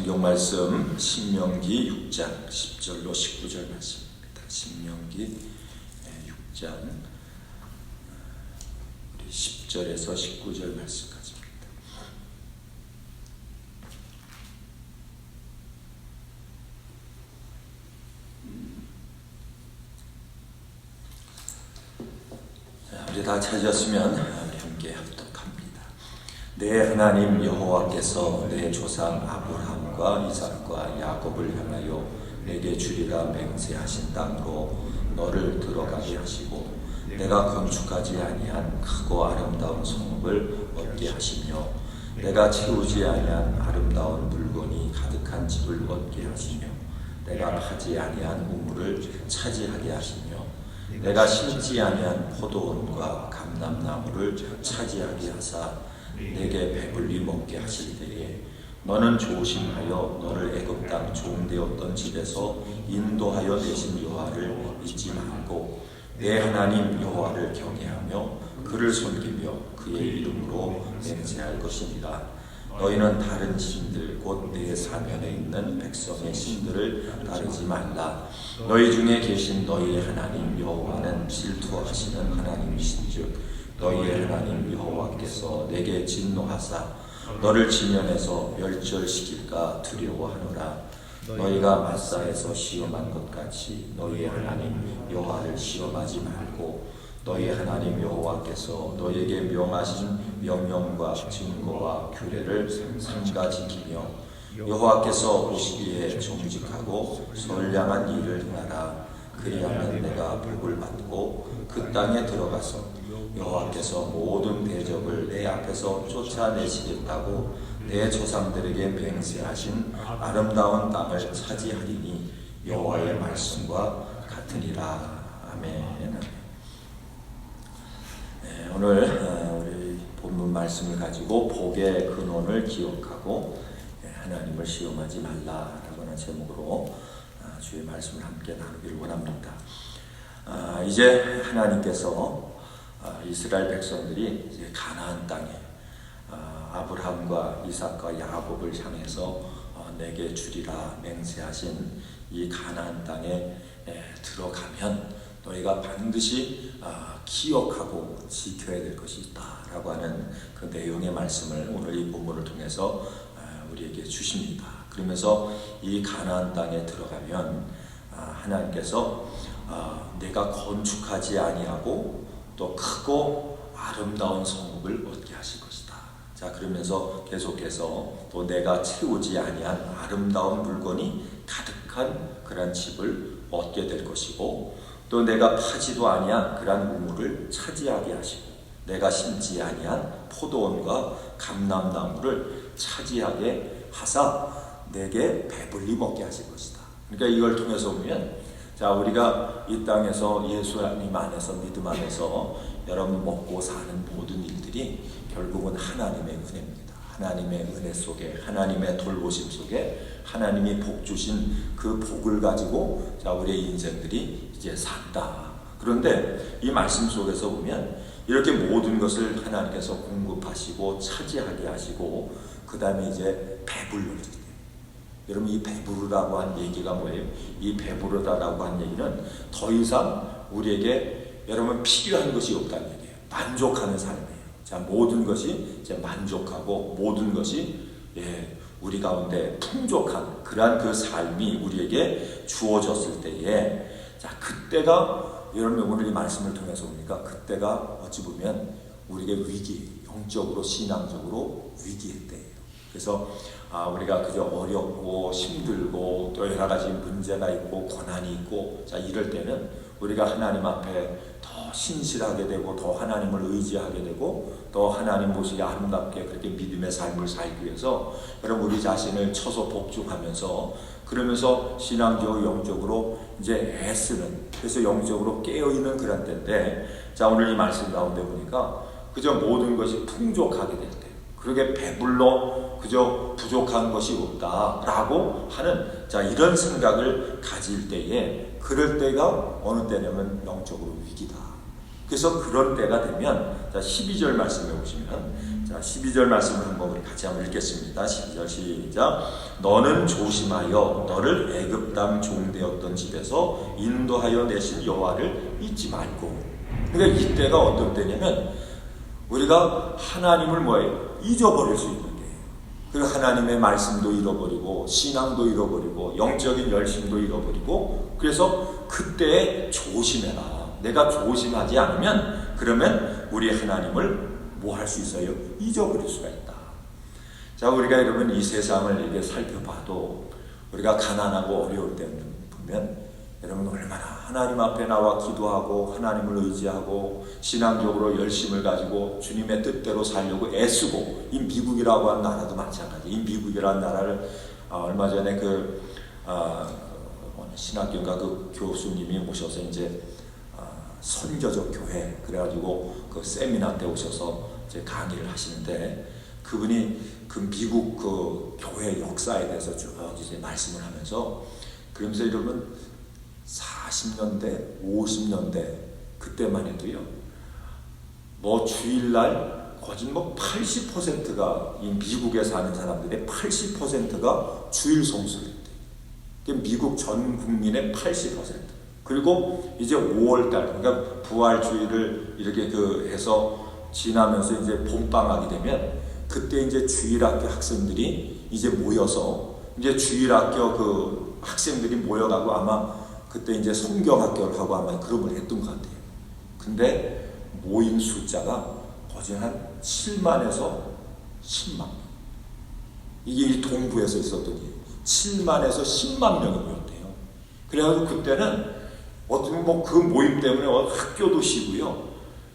성경 말씀 신명기 6장 10절로 19절 말씀입니다. 신명기 6장 우리 10절에서 19절 말씀까지입니다. 우리 다 찾았으면 우리 함께 합독합니다. 내 하나님 여호와께서 내 조상 아브라함과 이삭과 야곱을 향하여 내게 주리라 맹세하신 땅으로 너를 들어가게 하시고 내가 건축하지 아니한 크고 아름다운 성읍을 얻게 하시며 내가 채우지 아니한 아름다운 물건이 가득한 집을 얻게 하시며 내가 파지 아니한 우물을 차지하게 하시며 내가 심지 아니한 포도원과 감람나무를 차지하게 하사 내게 배불리 먹게 하실 때에 너는 조심하여 너를 애굽 땅 종되었던 집에서 인도하여 내신 여호와를 잊지 말고 내 하나님 여호와를 경외하며 그를 섬기며 그의 이름으로 맹세할 것이니라. 너희는 다른 신들 곧 내 사면에 있는 백성의 신들을 따르지 말라. 너희 중에 계신 너희의 하나님 여호와는 질투하시는 하나님이신즉 너희의 하나님 여호와께서 내게 진노하사 너를 지면에서 멸절시킬까 두려워하노라. 너희가 마사에서 시험한 것 같이 너희의 하나님 여호와를 시험하지 말고 너희 하나님 여호와께서 너희에게 명하신 명령과 증거와 규례를 삼가 지키며 여호와께서 오시기에 정직하고 선량한 일을 행하라. 그리하면 내가 복을 받고 그 땅에 들어가서 여호와께서 모든 대적을 내 앞에서 쫓아내시겠다고 내 조상들에게 맹세하신 아름다운 땅을 차지하리니 여호와의 말씀과 같으니라. 아멘. 오늘 우리 본문 말씀을 가지고 복의 근원을 기억하고 하나님을 시험하지 말라라고 하는 제목으로 주의 말씀을 함께 나누기를 원합니다. 이제 하나님께서 이스라엘 백성들이 이제 가나안 땅에 아브라함과 이삭과 야곱을 향해서 내게 주리라 맹세하신 이 가나안 땅에 들어가면 너희가 반드시 기억하고 지켜야 될 것이 있다라고 하는 그 내용의 말씀을 오늘 이 본문을 통해서 우리에게 주십니다. 그러면서 이 가나안 땅에 들어가면 하나님께서 내가 건축하지 아니하고 또 크고 아름다운 성읍을 얻게 하실 것이다. 자, 그러면서 계속해서 또 내가 채우지 아니한 아름다운 물건이 가득한 그런 집을 얻게 될 것이고 또 내가 파지도 아니한 그런 우물을 차지하게 하시고 내가 심지 아니한 포도원과 감람나무를 차지하게 하사 내게 배불리 먹게 하실 것이다. 그러니까 이걸 통해서 보면 자, 우리가 이 땅에서 예수님 안에서 믿음 안에서 여러분 먹고 사는 모든 일들이 결국은 하나님의 은혜입니다. 하나님의 은혜 속에 하나님의 돌보심 속에 하나님이 복 주신 그 복을 가지고 자, 우리의 인생들이 이제 산다. 그런데 이 말씀 속에서 보면 이렇게 모든 것을 하나님께서 공급하시고 차지하게 하시고 그 다음에 이제 배불러주세요. 여러분 이 배부르다고 한 얘기가 뭐예요? 이 배부르다라고 한 얘기는 더 이상 우리에게 여러분 필요한 것이 없다는 얘기예요. 만족하는 삶이에요. 자, 모든 것이 이제 만족하고 모든 것이 우리 가운데 풍족한 그러한 그 삶이 우리에게 주어졌을 때에 자, 그때가 여러분 오늘 이 말씀을 통해서 보니까 그때가 어찌 보면 우리에게 위기, 영적으로 신앙적으로 위기의 때예요. 그래서 우리가 그저 어렵고 힘들고 또 여러 가지 문제가 있고 고난이 있고 자, 이럴 때는 우리가 하나님 앞에 더 신실하게 되고 더 하나님을 의지하게 되고 또 하나님 모시기 아름답게 그렇게 믿음의 삶을 살기 위해서 여러분 우리 자신을 처소 복종하면서 그러면서 신앙적으로 영적으로 이제 애쓰는 그래서 영적으로 깨어있는 그런 때인데 자, 오늘 이 말씀 가운데 보니까 그저 모든 것이 풍족하게 될 때 그렇게 배불러 그저 부족한 것이 없다라고 하는 자, 이런 생각을 가질 때에 그럴 때가 어느 때냐면 영적으로 위기다. 그래서 그런 때가 되면 자, 12절 말씀해 보시면 자, 12절 말씀을 한번 같이 한번 읽겠습니다. 12절 시작. 너는 조심하여 너를 애굽 땅 종되었던 집에서 인도하여 내신 여호와를 잊지 말고. 그러니까 이때가 어떤 때냐면 우리가 하나님을 잊어버릴 수 있는 게, 그 하나님의 말씀도 잃어버리고 신앙도 잃어버리고 영적인 열심도 잃어버리고, 그래서 그때 조심해라. 내가 조심하지 않으면 그러면 우리 하나님을 뭐 할 수 있어요? 잊어버릴 수가 있다. 자, 우리가 여러분 이 세상을 이렇게 살펴봐도 우리가 가난하고 어려울 때 보면 여러분 얼마나 하나님 앞에 나와 기도하고 하나님을 의지하고 신앙적으로 열심을 가지고 주님의 뜻대로 살려고 애쓰고, 이 미국이라고 하는 나라도 마찬가지. 이 미국이라는 나라를 얼마 전에 신학교인가 그 교수님이 오셔서 이제 선교적 교회 그래가지고 그 세미나 때 오셔서 이제 강의를 하시는데, 그분이 그 미국 그 교회 역사에 대해서 쭉 이제 말씀을 하면서, 그러면서 여러분 40년대, 50년대 그때만 해도요, 주일날 거진 80%가 이 미국에 사는 사람들의 80%가 주일 성수를 했대요. 미국 전 국민의 80%. 그리고 이제 5월달, 그러니까 부활주일을 이렇게 해서 지나면서 이제 봄방학이 되면 그때 이제 주일학교 학생들이 이제 모여서 이제 주일학교 그 학생들이 모여가고 아마 그때 이제 성경학교를 하고 아마 그런 걸 했던 것 같아요. 근데 모인 숫자가 거진 한 7만에서 10만 명. 이게 이 동부에서 있었던 일이에요. 7만에서 10만 명이 모였대요. 그래가지고 그때는 어떻게 그 모임 때문에 학교도 쉬고요.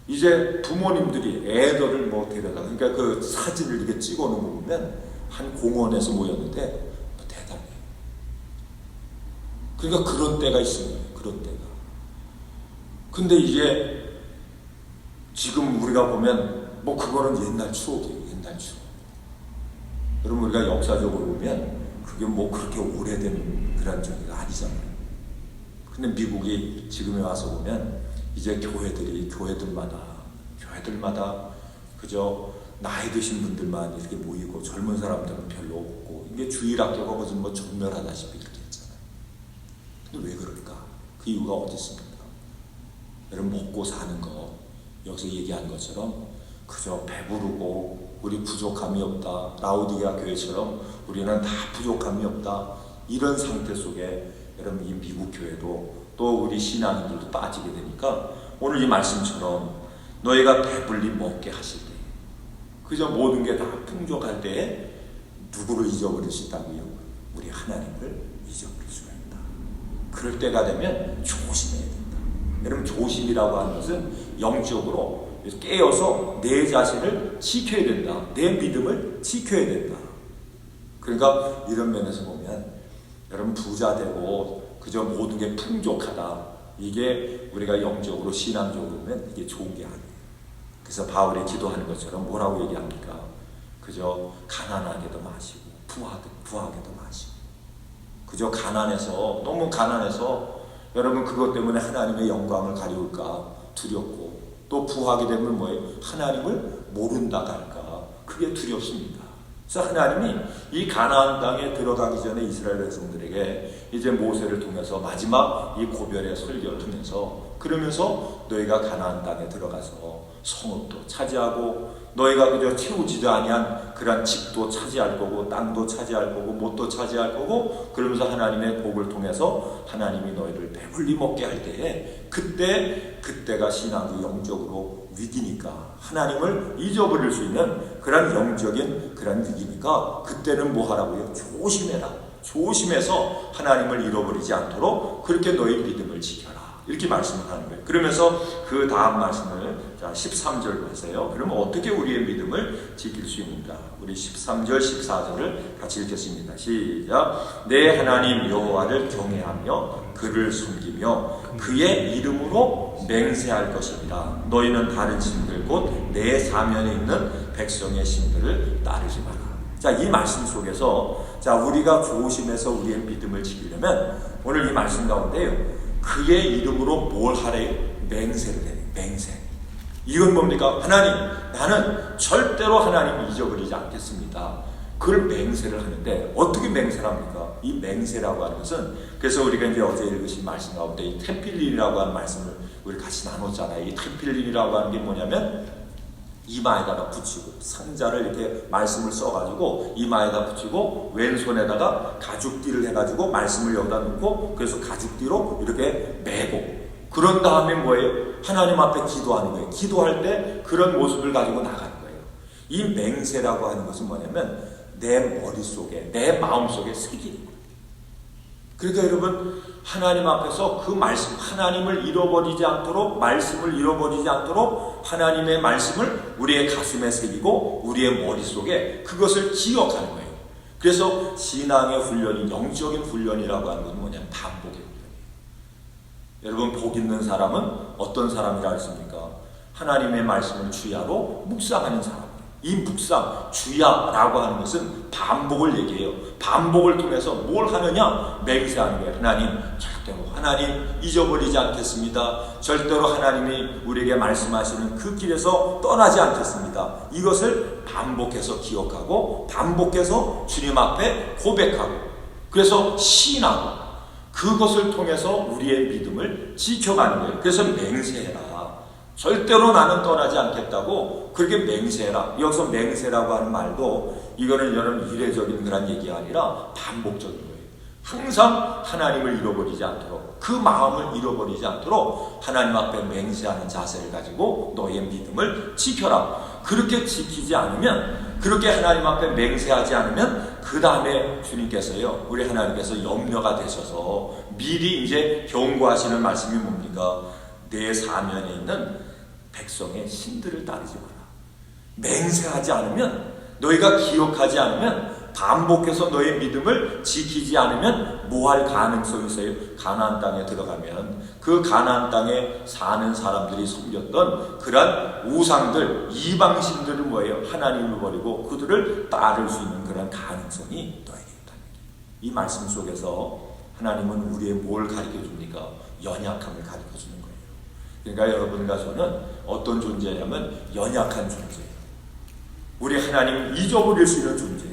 이제 부모님들이 애들을 데려다, 그러니까 그 사진을 이렇게 찍어 놓은 거 보면 한 공원에서 모였는데 대단해요. 그러니까 그런 때가 있습니다. 그런 때가. 근데 이게 지금 우리가 보면 그거는 옛날 추억이에요. 옛날 추억. 여러분 우리가 역사적으로 보면 그게 그렇게 오래된 그런 적이 아니잖아요. 근데 미국이 지금에 와서 보면 이제 교회들마다 그저 나이 드신 분들만 이렇게 모이고 젊은 사람들은 별로 없고, 이게 주일학교가 거진 전멸하다시피 이렇게 했잖아요. 근데 왜 그럴까? 그 이유가 어디 있습니까? 여러분 먹고 사는 거, 여기서 얘기한 것처럼 그저 배부르고 우리 부족함이 없다. 라우디게아 교회처럼 우리는 다 부족함이 없다. 이런 상태 속에 여러분 이 미국 교회도 또 우리 신앙인들도 빠지게 되니까 오늘 이 말씀처럼 너희가 배불리 먹게 하실 때, 그저 모든 게 다 풍족할 때에 누구를 잊어버릴 수 있다고요? 우리 하나님을 잊어버릴 수가 있다. 그럴 때가 되면 조심해야 된다. 여러분 조심이라고 하는 것은 영적으로 깨어서 내 자신을 지켜야 된다. 내 믿음을 지켜야 된다. 그러니까 이런 면에서 보면 여러분 부자 되고 그저 모든 게 풍족하다, 이게 우리가 영적으로 신앙적으로 보면 이게 좋은 게 아니에요. 그래서 바울이 기도하는 것처럼 뭐라고 얘기합니까? 그저 가난하게도 마시고 부하게도 마시고, 그저 가난해서, 너무 가난해서 여러분 그것 때문에 하나님의 영광을 가려울까 두렵고, 또 부하게 되면 하나님을 모른다 할까, 그게 두렵습니다. 그래서 하나님이 이 가나안 땅에 들어가기 전에 이스라엘 백성들에게 이제 모세를 통해서 마지막 이 고별의 설교를 하면서, 그러면서 너희가 가나안 땅에 들어가서 성읍도 차지하고 너희가 그저 채우지도 아니한 그런 집도 차지할 거고 땅도 차지할 거고 못도 차지할 거고, 그러면서 하나님의 복을 통해서 하나님이 너희를 배불리 먹게 할 때에 그때가 신앙이 영적으로 위기니까, 하나님을 잊어버릴 수 있는 그런 영적인 그런 위기니까 그때는 뭐 하라고요? 조심해라. 조심해서 하나님을 잃어버리지 않도록 그렇게 너희 믿음을 지켜라. 이렇게 말씀을 하는 거예요. 그러면서 그 다음 말씀을 13절 보세요. 그러면 어떻게 우리의 믿음을 지킬 수 있는가? 우리 13절 14절을 같이 읽겠습니다. 시작. 내 하나님 여호와를 경외하며 그를 섬기며 그의 이름으로 맹세할 것입니다. 너희는 다른 신들 곧 내 사면에 있는 백성의 신들을 따르지 마라. 자, 이 말씀 속에서 우리가 조심해서 우리의 믿음을 지키려면 오늘 이 말씀 가운데요, 그의 이름으로 뭘 하래요? 맹세를 해요. 맹세. 이건 뭡니까? 하나님, 나는 절대로 하나님을 잊어버리지 않겠습니다. 그걸 맹세를 하는데 어떻게 맹세를 합니까? 이 맹세라고 하는 것은, 그래서 우리가 이제 어제 읽으신 말씀 가운데 이 테필린이라고 하는 말씀을 우리 같이 나눴잖아요. 이 테필린이라고 하는 게 뭐냐면 이마에다가 붙이고, 상자를 이렇게 말씀을 써가지고 이마에다 붙이고 왼손에다가 가죽띠를 해가지고 말씀을 여기다 놓고, 그래서 가죽띠로 이렇게 매고, 그런 다음에 뭐예요? 하나님 앞에 기도하는 거예요. 기도할 때 그런 모습을 가지고 나가는 거예요. 이 맹세라고 하는 것은 뭐냐면 내 머릿속에, 내 마음속에 새기는 거예요. 그러니까 여러분, 하나님 앞에서 그 말씀, 하나님을 잃어버리지 않도록, 말씀을 잃어버리지 않도록 하나님의 말씀을 우리의 가슴에 새기고 우리의 머릿속에 그것을 기억하는 거예요. 그래서 신앙의 훈련이, 영적인 훈련이라고 하는 것은 뭐냐면 반복의 훈련이에요. 여러분, 복 있는 사람은 어떤 사람이라 했습니까? 하나님의 말씀을 주야로 묵상하는 사람. 이 묵상, 주야라고 하는 것은 반복을 얘기해요. 반복을 통해서 뭘 하느냐? 맹세하는 거예요. 하나님, 절대로 하나님 잊어버리지 않겠습니다. 절대로 하나님이 우리에게 말씀하시는 그 길에서 떠나지 않겠습니다. 이것을 반복해서 기억하고, 반복해서 주님 앞에 고백하고, 그래서 시인하고, 그것을 통해서 우리의 믿음을 지켜가는 거예요. 그래서 맹세해라. 절대로 나는 떠나지 않겠다고 그렇게 맹세해라. 여기서 맹세라고 하는 말도 이거는 여러분 이례적인 그런 얘기가 아니라 반복적인 거예요. 항상 하나님을 잃어버리지 않도록, 그 마음을 잃어버리지 않도록 하나님 앞에 맹세하는 자세를 가지고 너의 믿음을 지켜라. 그렇게 지키지 않으면, 그렇게 하나님 앞에 맹세하지 않으면 그 다음에 주님께서요, 우리 하나님께서 염려가 되셔서 미리 이제 경고하시는 말씀이 뭡니까? 내 사면에 있는 백성의 신들을 따르지 마라. 맹세하지 않으면, 너희가 기억하지 않으면, 반복해서 너의 믿음을 지키지 않으면 뭐 할 가능성이 있어요? 가나안 땅에 들어가면 그 가나안 땅에 사는 사람들이 섬겼던 그런 우상들, 이방신들을 뭐예요? 하나님을 버리고 그들을 따를 수 있는 그런 가능성이 너에게 있다. 이 말씀 속에서 하나님은 우리의 뭘 가르쳐 줍니까? 연약함을 가르쳐 주는 거예요. 그러니까 여러분과 저는 어떤 존재냐면 연약한 존재예요. 우리 하나님을 잊어버릴 수 있는 존재예요.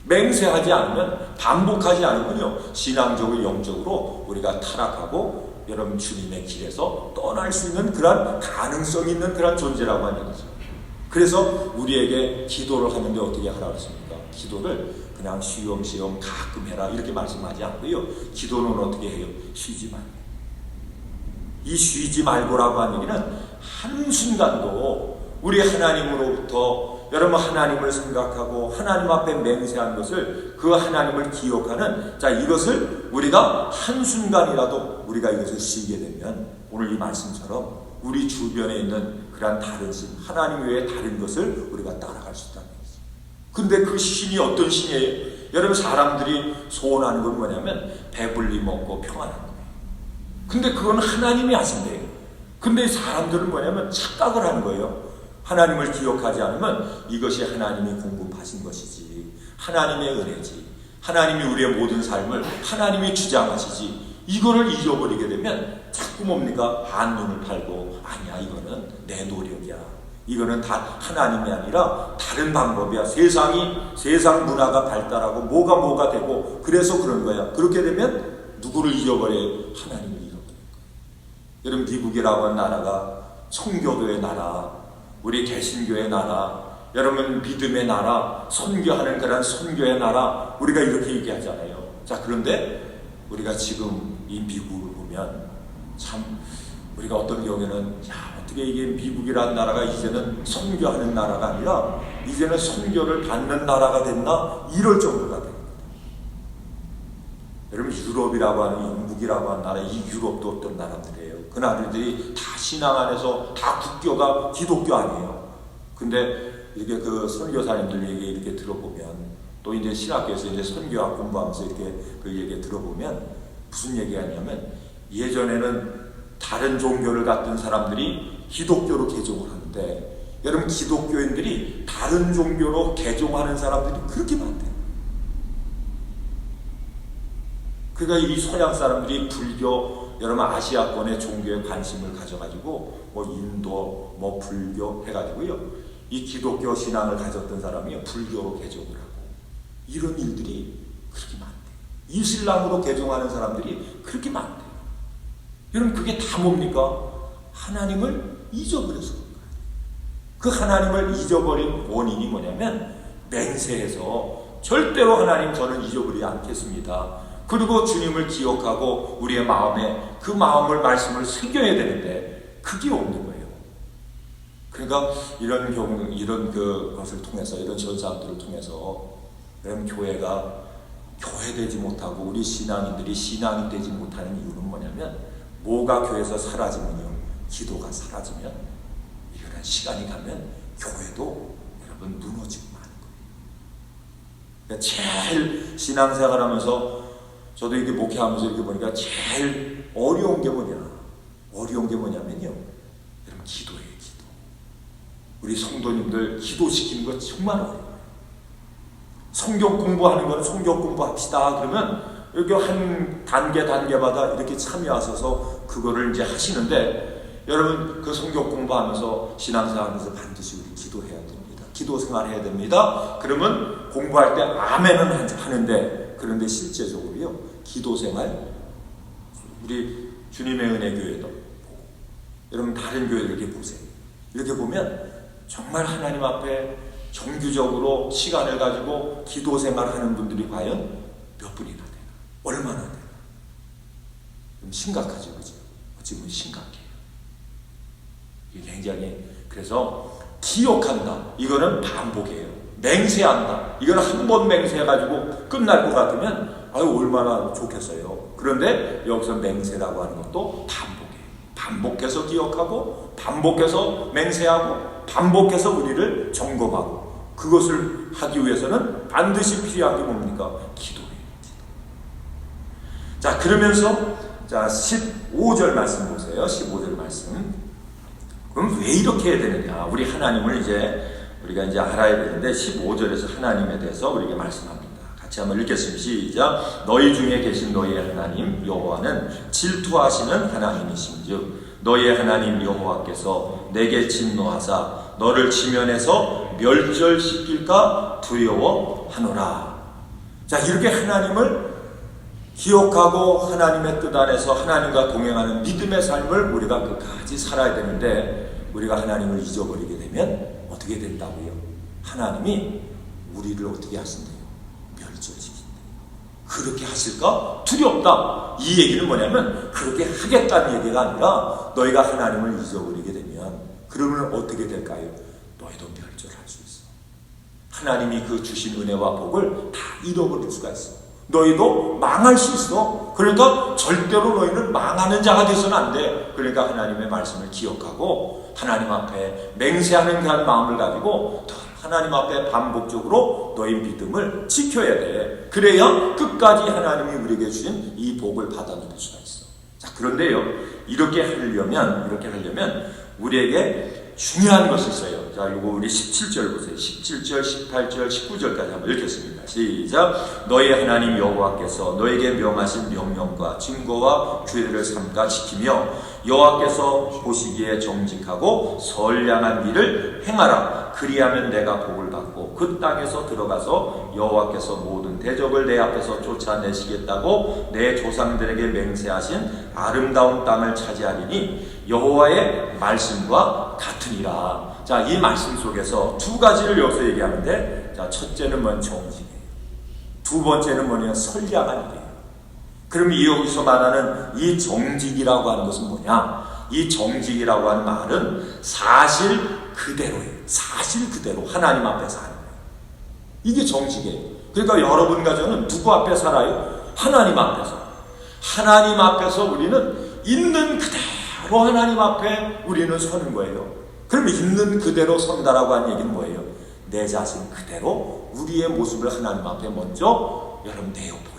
맹세하지 않으면, 반복하지 않으면요, 신앙적으로, 영적으로 우리가 타락하고 여러분 주님의 길에서 떠날 수 있는 그런 가능성이 있는 그런 존재라고 하는 거죠. 그래서 우리에게 기도를 하는데 어떻게 하라고 했습니까? 기도를 그냥 쉬엄쉬엄 가끔 해라 이렇게 말씀하지 않고요, 기도는 어떻게 해요? 쉬지 말고. 이 쉬지 말고라고 하는 얘기는 한순간도 우리 하나님으로부터, 여러분 하나님을 생각하고 하나님 앞에 맹세한 것을, 그 하나님을 기억하는, 자, 이것을 우리가 한순간이라도 우리가 이것을 쉬게 되면 오늘 이 말씀처럼 우리 주변에 있는 그런 다른 신, 하나님 외에 다른 것을 우리가 따라갈 수 있다는 거죠. 근데 그 신이 어떤 신이에요? 여러분, 사람들이 소원하는 건 뭐냐면 배불리 먹고 평안한 거예요. 근데 그건 하나님이 하신대요. 근데 사람들은 뭐냐면 착각을 하는 거예요. 하나님을 기억하지 않으면 이것이 하나님이 공급하신 것이지, 하나님의 은혜지, 하나님이 우리의 모든 삶을 하나님이 주장하시지, 이거를 잊어버리게 되면 자꾸 뭡니까? 한눈을 팔고, 아니야, 이거는 내 노력이야, 이거는 다 하나님이 아니라 다른 방법이야, 세상 문화가 발달하고 뭐가 되고 그래서 그런 거야. 그렇게 되면 누구를 잊어버려요? 하나님을 잃어버려요. 여러분, 미국이라고 하는 나라가 청교도의 나라, 우리 개신교의 나라, 여러분 믿음의 나라, 선교하는 그런 선교의 나라, 우리가 이렇게 얘기하잖아요. 자, 그런데 우리가 지금 이 미국을 보면 참 우리가 어떤 경우에는, 야, 어떻게 이게 미국이라는 나라가 이제는 선교하는 나라가 아니라 이제는 선교를 받는 나라가 됐나, 이럴 정도가 됩니다. 여러분, 유럽이라고 하는, 영국이라고 하는 나라, 이 유럽도 어떤 나라들이에요. 그 나라들이 다 신앙 안에서 다 국교가 기독교 아니에요. 근데 이렇게 그 선교사님들 얘기 이렇게 들어보면, 또 이제 신학교에서 이제 선교학 공부하면서 이렇게 그 얘기 들어보면 무슨 얘기가 있냐면, 예전에는 다른 종교를 갖던 사람들이 기독교로 개종을 하는데, 여러분, 기독교인들이 다른 종교로 개종하는 사람들이 그렇게 많대요. 그러니까 이 서양 사람들이 불교, 여러분 아시아권의 종교에 관심을 가져가지고 뭐 인도, 뭐 불교 해가지고요. 이 기독교 신앙을 가졌던 사람이 불교로 개종을 하고 이런 일들이 그렇게 많대요. 이슬람으로 개종하는 사람들이 그렇게 많대요. 여러분 그게 다 뭡니까? 하나님을 잊어버려서 그런 거예요. 그 하나님을 잊어버린 원인이 뭐냐면 맹세해서 절대로 하나님 저는 잊어버리지 않겠습니다. 그리고 주님을 기억하고 우리의 마음에 그 마음을 말씀을 새겨야 되는데 그게 없는 거예요. 그러니까 이런 경우 이런 것을 통해서 이런 현상들을 통해서 여러분 교회가 교회되지 못하고 우리 신앙인들이 신앙이 되지 못하는 이유는 뭐냐면 뭐가 교회에서 사라지면요 기도가 사라지면 이런 시간이 가면 교회도 여러분 무너지고 마는 거예요. 그러니까 제일 신앙생활하면서 저도 이렇게 목회하면서 이렇게 보니까 제일 어려운 게 뭐냐면요 여러분 기도예요. 기도. 우리 성도님들 기도시키는 거 정말 어려워요. 성경 공부하는 거는 성경 공부합시다 그러면 이렇게 한 단계마다 이렇게 참여하셔서 그거를 이제 하시는데 여러분 그 성경 공부하면서 신앙생활하면서 반드시 우리 기도해야 됩니다. 기도 생활해야 됩니다. 그러면 공부할 때 아멘은 하는데 그런데 실제적으로요 기도 생활 우리 주님의 은혜 교회도 보고 여러분 다른 교회를 이렇게 보세요. 이렇게 보면 정말 하나님 앞에 정규적으로 시간을 가지고 기도 생활하는 분들이 과연 몇 분이나 되나? 얼마나 되나? 좀 심각하죠, 그죠? 지금 심각해요. 이게 굉장히 그래서 기억한다. 이거는 반복이에요. 맹세한다. 이거는 한 번 맹세해가지고 끝날 것 같으면 아유 얼마나 좋겠어요. 그런데 여기서 맹세라고 하는 것도 반복이에요. 반복해서 기억하고 반복해서 맹세하고 반복해서 우리를 점검하고 그것을 하기 위해서는 반드시 필요한 게 뭡니까? 기도예요. 자 그러면서 자 15절 말씀 보세요. 15절 말씀. 그럼 왜 이렇게 해야 되느냐? 우리 하나님을 우리가 이제 알아야 되는데 15절에서 하나님에 대해서 우리에게 말씀합니다. 같이 한번 읽겠습니다. 시작. 너희 중에 계신 너희의 하나님 여호와는 질투하시는 하나님이신즉 너희의 하나님 여호와께서 내게 진노하사 너를 지면에서 멸절시킬까 두려워하노라. 자 이렇게 하나님을 기억하고 하나님의 뜻 안에서 하나님과 동행하는 믿음의 삶을 우리가 끝까지 살아야 되는데 우리가 하나님을 잊어버리게 되면 어떻게 된다고요? 하나님이 우리를 어떻게 하신대요? 멸절시킨대요. 그렇게 하실까? 두렵다. 이 얘기는 뭐냐면 그렇게 하겠다는 얘기가 아니라 너희가 하나님을 잊어버리게 되면 그러면 어떻게 될까요? 너희도 멸절할 수 있어. 하나님이 그 주신 은혜와 복을 다 잃어버릴 수가 있어. 너희도 망할 수 있어. 그러니까 절대로 너희는 망하는 자가 돼서는 안 돼. 그러니까 하나님의 말씀을 기억하고 하나님 앞에 맹세하는 그런 마음을 가지고 하나님 앞에 반복적으로 너희 믿음을 지켜야 돼. 그래야 끝까지 하나님이 우리에게 주신 이 복을 받아들일 수가 있어. 자 그런데요 이렇게 하려면 우리에게 중요한 것이 있어요. 자, 이거 우리 17절 보세요. 17절, 18절, 19절까지 한번 읽겠습니다. 시작. 너희 하나님 여호와께서 너에게 명하신 명령과 증거와 규례를 삼가 지키며 여호와께서 보시기에 정직하고 선량한 일을 행하라. 그리하면 내가 복을 받고 그 땅에서 들어가서 여호와께서 모든 대적을 내 앞에서 쫓아내시겠다고 내 조상들에게 맹세하신 아름다운 땅을 차지하리니 여호와의 말씀과 같으니라. 자, 이 말씀 속에서 두 가지를 여기서 얘기하는데, 자, 첫째는 정직이에요. 두 번째는 뭐냐? 선량한 일이에요. 그럼 여기서 말하는 이 정직이라고 하는 것은 뭐냐? 이 정직이라고 하는 말은 사실 그대로예요. 사실 그대로 하나님 앞에 사는 거예요. 이게 정직이에요. 그러니까 여러분 가정은 누구 앞에 살아요? 하나님 앞에서. 하나님 앞에서 우리는 있는 그대로 하나님 앞에 우리는 서는 거예요. 그럼 있는 그대로 선다라고 하는 얘기는 뭐예요? 내 자신 그대로 우리의 모습을 하나님 앞에 먼저 여러분 내어 보이는 거예요.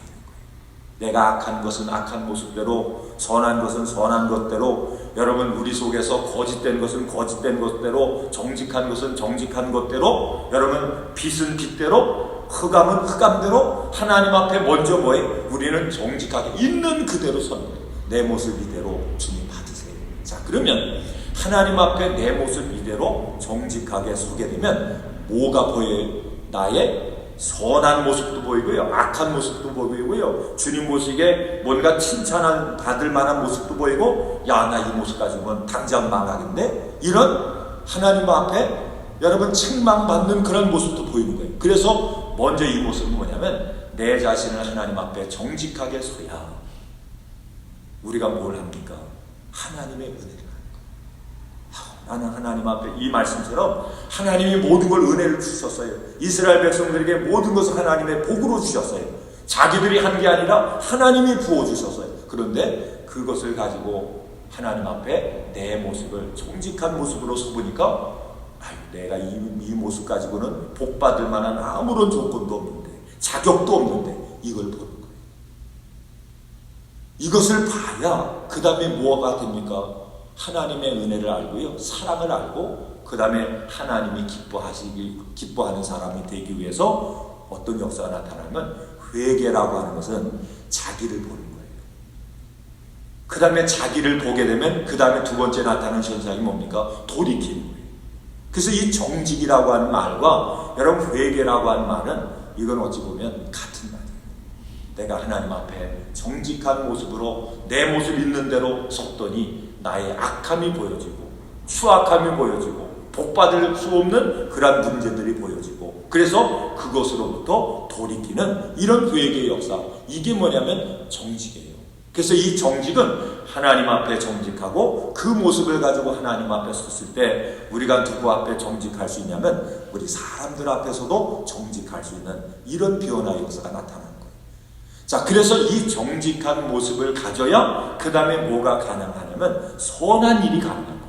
내가 악한 것은 악한 모습대로, 선한 것은 선한 것대로, 여러분 우리 속에서 거짓된 것은 거짓된 것대로, 정직한 것은 정직한 것대로, 여러분 빛은 빛대로, 흑암은 흑암대로 하나님 앞에 먼저 뭐예요? 우리는 정직하게 있는 그대로 서는 거예요. 내 모습 이대로 주님 받으세요. 자, 그러면 하나님 앞에 내 모습 이대로 정직하게 서게 되면 뭐가 보여요? 나의 선한 모습도 보이고요, 악한 모습도 보이고요, 주님 보시기에 뭔가 칭찬을 받을 만한 모습도 보이고, 야, 나 이 모습 가지고는 당장 망하겠네, 이런 하나님 앞에 여러분 책망받는 그런 모습도 보이는 거예요. 그래서 먼저 이 모습은 뭐냐면 내 자신을 하나님 앞에 정직하게 서야 우리가 뭘 합니까? 하나님의 은혜를 나는 하나님 앞에 이 말씀처럼 하나님이 모든 걸 은혜를 주셨어요. 이스라엘 백성들에게 모든 것을 하나님의 복으로 주셨어요. 자기들이 한 게 아니라 하나님이 부어주셨어요. 그런데 그것을 가지고 하나님 앞에 내 모습을 정직한 모습으로 서보니까 내가 이 모습 가지고는 복받을 만한 아무런 조건도 없는데, 자격도 없는데 이걸 보는 거예요. 이것을 봐야 그 다음에 뭐가 됩니까? 하나님의 은혜를 알고요, 사랑을 알고, 그 다음에 하나님이 기뻐하는 사람이 되기 위해서 어떤 역사가 나타나면 회개라고 하는 것은 자기를 보는 거예요. 그 다음에 자기를 보게 되면 그 다음에 두 번째 나타나는 현상이 뭡니까? 돌이키는 거예요. 그래서 이 정직이라고 하는 말과 여러분 회개라고 하는 말은 이건 어찌 보면 같은 말이에요. 내가 하나님 앞에 정직한 모습으로 내 모습 있는 대로 섰더니 나의 악함이 보여지고 추악함이 보여지고 복받을 수 없는 그런 문제들이 보여지고, 그래서 그것으로부터 돌이키는 이런 회개의 역사, 이게 뭐냐면 정직이에요. 그래서 이 정직은 하나님 앞에 정직하고 그 모습을 가지고 하나님 앞에 섰을 때 우리가 누구 앞에 정직할 수 있냐면 우리 사람들 앞에서도 정직할 수 있는 이런 변화의 역사가 나타나는 거예요. 자, 그래서 이 정직한 모습을 가져야 그 다음에 뭐가 가능하냐면 선한 일이 가능한 거예요.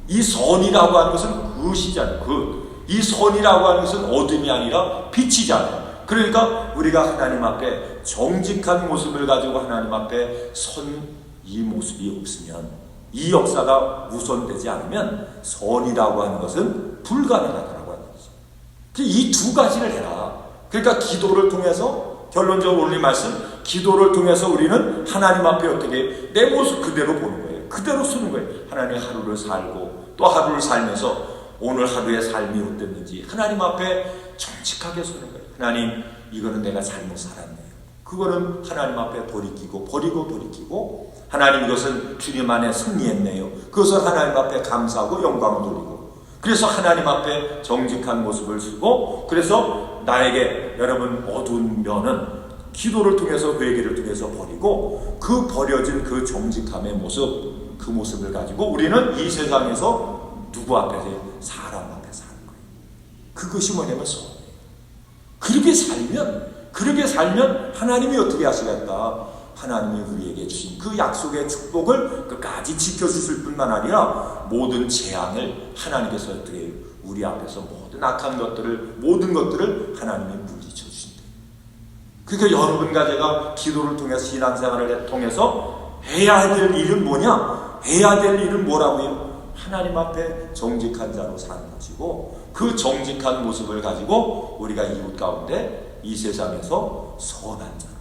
이 선이라고 하는 것은 그것이잖아요. 이 선이라고 하는 것은 어둠이 아니라 빛이잖아요. 그러니까 우리가 하나님 앞에 정직한 모습을 가지고 하나님 앞에 선 이 모습이 없으면, 이 역사가 우선되지 않으면 선이라고 하는 것은 불가능하다고 하는 거죠. 이 두 가지를 해라. 그러니까 기도를 통해서, 결론적으로 오늘 말씀, 기도를 통해서 우리는 하나님 앞에 어떻게 내 모습 그대로 보는 거예요. 그대로 쓰는 거예요. 하나님 하루를 살고 또 하루를 살면서 오늘 하루의 삶이 어땠는지 하나님 앞에 정직하게 서는 거예요. 하나님, 이거는 내가 잘못 살았네요. 그거는 하나님 앞에 돌이키고 버리고 돌이키고, 하나님 이것은 주님 안에 승리했네요. 그것을 하나님 앞에 감사하고 영광을 돌리고, 그래서 하나님 앞에 정직한 모습을 쓰고, 그래서 나에게 여러분 어두운 면은 기도를 통해서 회개를 통해서 버리고, 그 버려진 그 정직함의 모습, 그 모습을 가지고 우리는 이 세상에서 누구 앞에서? 사람 앞에 사는 거예요. 그것이 뭐냐면 선이에요. 그렇게 살면 하나님이 어떻게 하시겠다? 하나님이 우리에게 주신 그 약속의 축복을 끝까지 지켜주실 뿐만 아니라 모든 재앙을 하나님께서 어떻게 해요? 우리 앞에서 모든 악한 것들을, 모든 것들을 하나님이 물리쳐 주신대요. 그러니까 여러분과 제가 기도를 통해서, 신앙생활을 통해서 해야 될 일은 뭐냐? 해야 될 일은 뭐라고요? 하나님 앞에 정직한 자로 사는 것이고, 그 정직한 모습을 가지고 우리가 이웃 가운데 이 세상에서 선한 자로,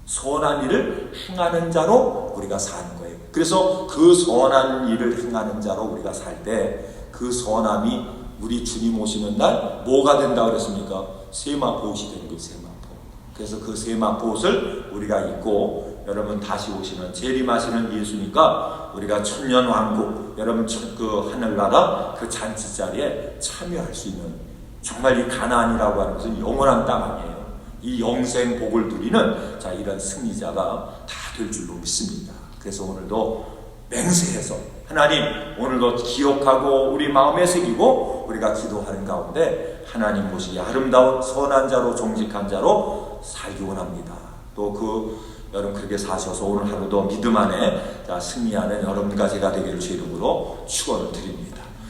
선한 일을 행하는 자로 우리가 사는 거예요. 그래서 그 선한 일을 행하는 자로 우리가 살 때 그 선함이 우리 주님 오시는 날 뭐가 된다고 그랬습니까? 세마포옷이 되는 거예요. 세마포. 그래서 그 세마포옷을 우리가 입고 여러분 다시 오시는, 재림하시는 예수니까 우리가 천년왕국, 여러분 그 하늘나라 그 잔치자리에 참여할 수 있는, 정말 이 가나안이라고 하는 것은 영원한 땅 아니에요. 이 영생 복을 누리는 이런 승리자가 다 될 줄로 믿습니다. 그래서 오늘도 맹세해서 하나님, 오늘도 기억하고 우리 마음에 새기고 우리가 기도하는 가운데 하나님 보시기에 아름다운 선한 자로, 정직한 자로 살기 원합니다. 또 여러분 그렇게 사셔서 오늘 하루도 믿음 안에 승리하는 여러분과 제가 되기를 주 이름으로 축원을 드립니다.